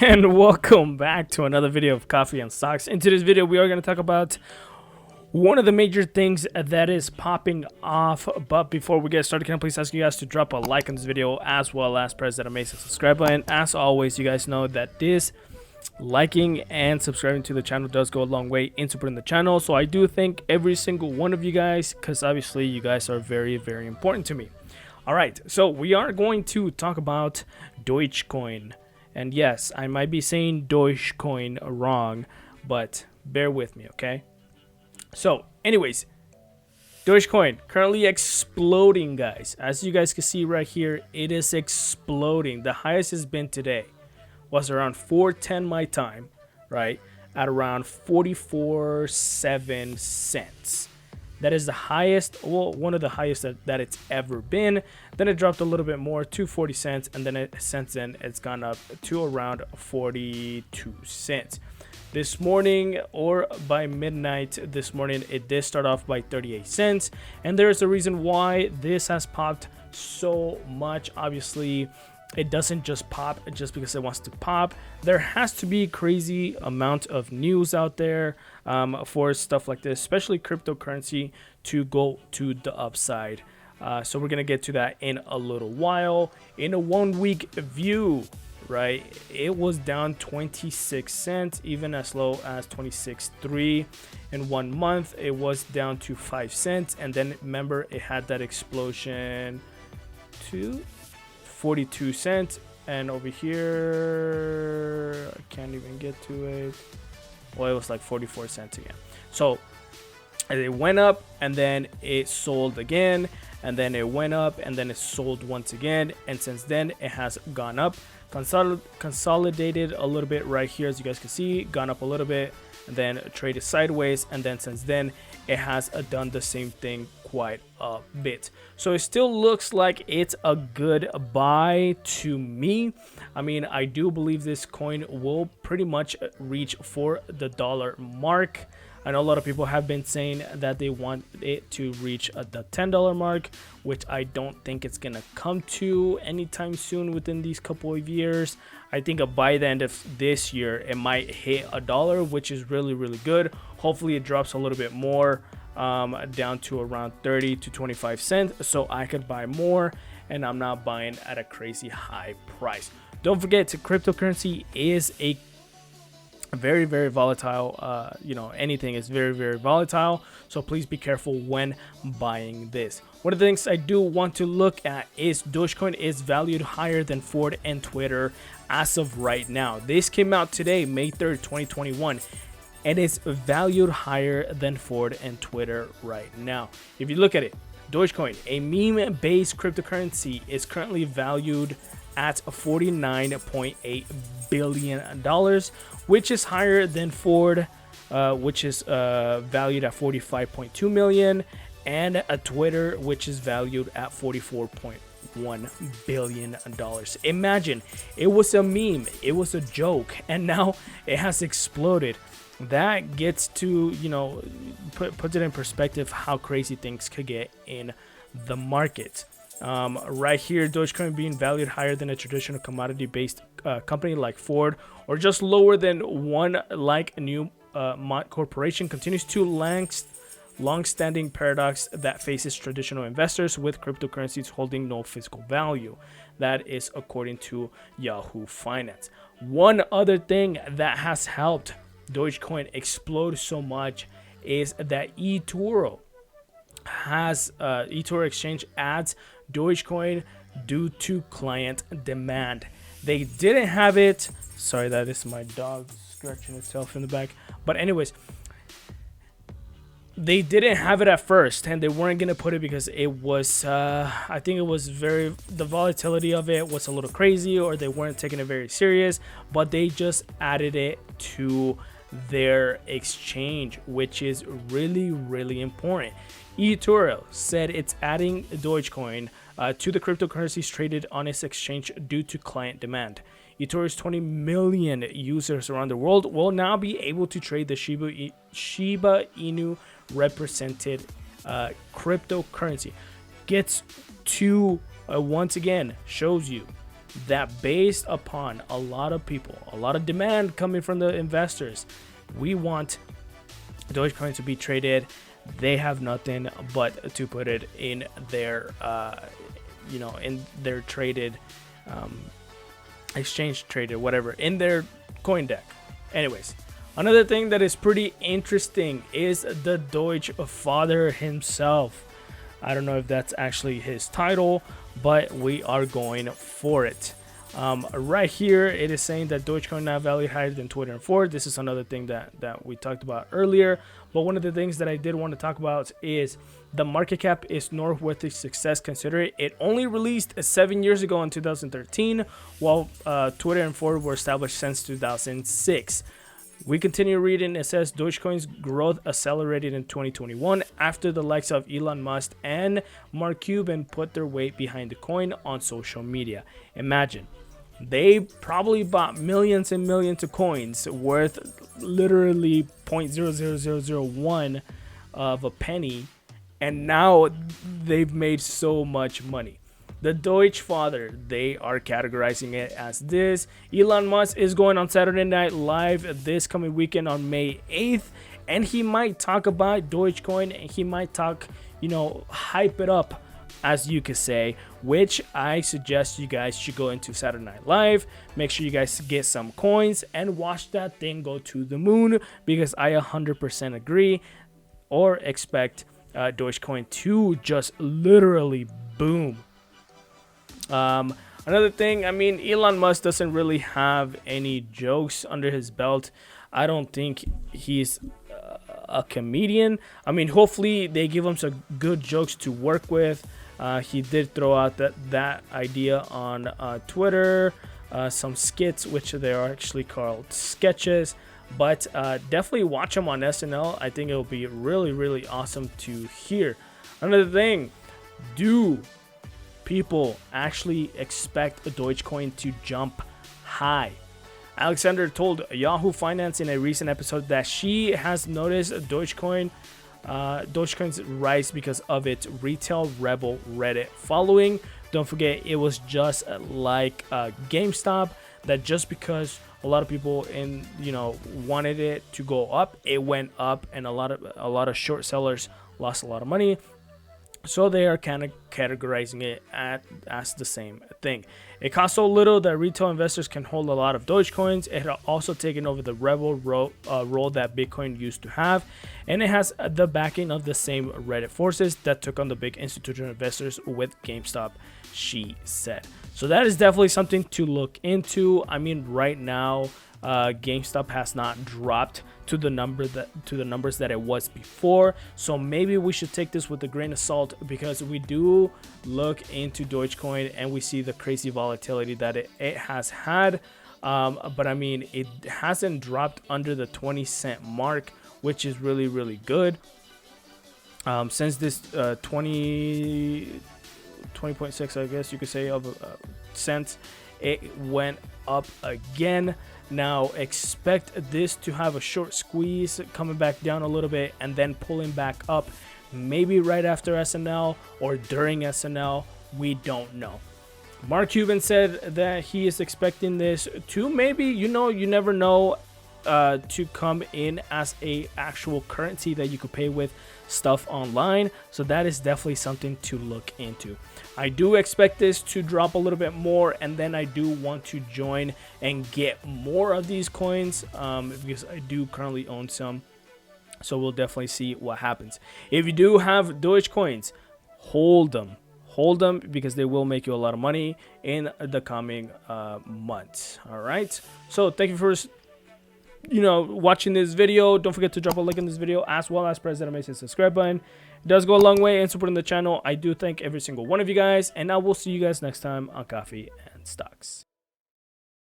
And welcome back to another video of Coffee and Stocks. In today's video, we are going to talk about one of the major things that is popping off. But before we get started, can I please ask you guys to drop a like on this video as well as press that amazing subscribe button. As always, you guys know that this liking and subscribing to the channel does go a long way in supporting the channel. So I do thank every single one of you guys, because obviously you guys are very, very important to me. All right, so we are going to talk about Dogecoin. And yes, I might be saying Dogecoin wrong, but bear with me, okay? So, anyways, Dogecoin currently exploding, guys. As you guys can see right here, it is exploding. The highest has been today was around 4:10 my time, right? At around 44.7 cents. That is the highest, well, one of the highest that it's ever been. Then it dropped a little bit more to 40 cents, and then since then it's gone up to around 42 cents. This morning, or by midnight this morning, it did start off by 38 cents, and there's a reason why this has popped so much. Obviously, it doesn't just pop just because it wants to pop. There has to be crazy amount of news out there for stuff like this, especially cryptocurrency, to go to the upside. So we're gonna get to that in a little while. In a 1 week view, right, it was down 26 cents, even as low as 26.3. In 1 month, it was down to 5 cents, and then remember it had that explosion to 42 cents, and over here I can't even get to it. Well, it was like 44 cents again. So it went up, and then it sold again, and then it went up, and then it sold once again, and since then it has gone up, consolidated a little bit right here, as you guys can see, gone up a little bit, and then traded sideways, and then since then it has done the same thing quite a bit. So it still looks like it's a good buy to me. I mean, I do believe this coin will pretty much reach for the dollar mark. I know a lot of people have been saying that they want it to reach the $10 mark, which I don't think it's gonna come to anytime soon within these couple of years. I think by the end of this year it might hit $1, which is really, really good. Hopefully it drops a little bit more, down to around 30 to 25 cents, so I could buy more and I'm not buying at a crazy high price. Don't forget, cryptocurrency is a very, very volatile. Anything is very, very volatile, so please be careful when buying this. One of the things I do want to look at is Dogecoin is valued higher than Ford and Twitter as of right now. This came out today, May 3rd, 2021, and it's valued higher than Ford and Twitter right now. If you look at it, Dogecoin, a meme-based cryptocurrency, is currently valued at $49.8 billion, which is higher than Ford, which is valued at $45.2 million, and a Twitter, which is valued at $44.1 billion. Imagine, it was a meme, it was a joke, and now it has exploded. That gets to, puts it in perspective how crazy things could get in the market. Right here, Dogecoin being valued higher than a traditional commodity-based company like Ford, or just lower than one like Newmont Corporation, continues to long-standing paradox that faces traditional investors, with cryptocurrencies holding no physical value. That is according to Yahoo Finance. One other thing that has helped Dogecoin explode so much is that eToro exchange adds Dogecoin due to client demand. They didn't have it. Sorry, that is my dog scratching itself in the back. But anyways, they didn't have it at first, and they weren't gonna put it because it was I think it was the volatility of it was a little crazy, or they weren't taking it very serious. But they just added it to their exchange, which is really, really important. eToro said it's adding Dogecoin to the cryptocurrencies traded on its exchange due to client demand. eToro's 20 million users around the world will now be able to trade the Shiba Inu represented cryptocurrency. Gets to once again shows you that based upon a lot of people, a lot of demand coming from the investors, we want Dogecoin to be traded. They have nothing but to put it in their, in their traded, exchange traded, whatever, in their coin deck. Anyways, another thing that is pretty interesting is the Doge father himself. I don't know if that's actually his title, but we are going for it. Right here, it is saying that Dogecoin now valued higher than Twitter and Ford. This is another thing that we talked about earlier. But one of the things that I did want to talk about is the market cap is noteworthy success considering it only released 7 years ago in 2013, while Twitter and Ford were established since 2006. We continue reading. It says Dogecoin's growth accelerated in 2021 after the likes of Elon Musk and Mark Cuban put their weight behind the coin on social media. Imagine, they probably bought millions and millions of coins worth literally 0.00001 of a penny, and now they've made so much money. The Doge father, they are categorizing it as this. Elon Musk is going on Saturday Night Live this coming weekend on May 8th, and he might talk about Dogecoin, and he might talk, hype it up, as you could say, which I suggest you guys should go into Saturday Night Live. Make sure you guys get some coins and watch that thing go to the moon, because I 100% agree or expect Dogecoin to just literally boom. Another thing, Elon Musk doesn't really have any jokes under his belt. I don't think he's a comedian. Hopefully they give him some good jokes to work with. He did throw out that idea on Twitter, some skits, which they are actually called sketches. But definitely watch him on SNL. I think it'll be really, really awesome to hear. Another thing, do people actually expect a Dogecoin to jump high? Alexander told Yahoo Finance in a recent episode that she has noticed Dogecoin's rise because of its retail rebel Reddit following. Don't forget, it was just like GameStop, that just because a lot of people wanted it to go up, it went up, and a lot of short sellers lost a lot of money. So they are kind of categorizing it as the same thing. It costs so little that retail investors can hold a lot of Dogecoins. It had also taken over the rebel role that Bitcoin used to have. And it has the backing of the same Reddit forces that took on the big institutional investors with GameStop, she said. So that is definitely something to look into. Right now, GameStop has not dropped to the numbers that it was before, so maybe we should take this with a grain of salt, because we do look into Dogecoin and we see the crazy volatility that it has had, but it hasn't dropped under the 20-cent mark, which is really, really good. Since this 20.6, I guess you could say, of cents, it went up again. Now expect this to have a short squeeze, coming back down a little bit and then pulling back up, maybe right after SNL or during SNL. We don't know. Mark Cuban said that he is expecting this to maybe, you never know, to come in as a actual currency that you could pay with stuff online. So that is definitely something to look into. I do expect this to drop a little bit more, and then I do want to join and get more of these coins, because I do currently own some. So we'll definitely see what happens. If you do have Doge coins, hold them, because they will make you a lot of money in the coming months. All right, so thank you for watching this video. Don't forget to drop a like in this video, as well as press that amazing subscribe button. It does go a long way in supporting the channel. I do thank every single one of you guys, and I will see you guys next time on Coffee and Stocks.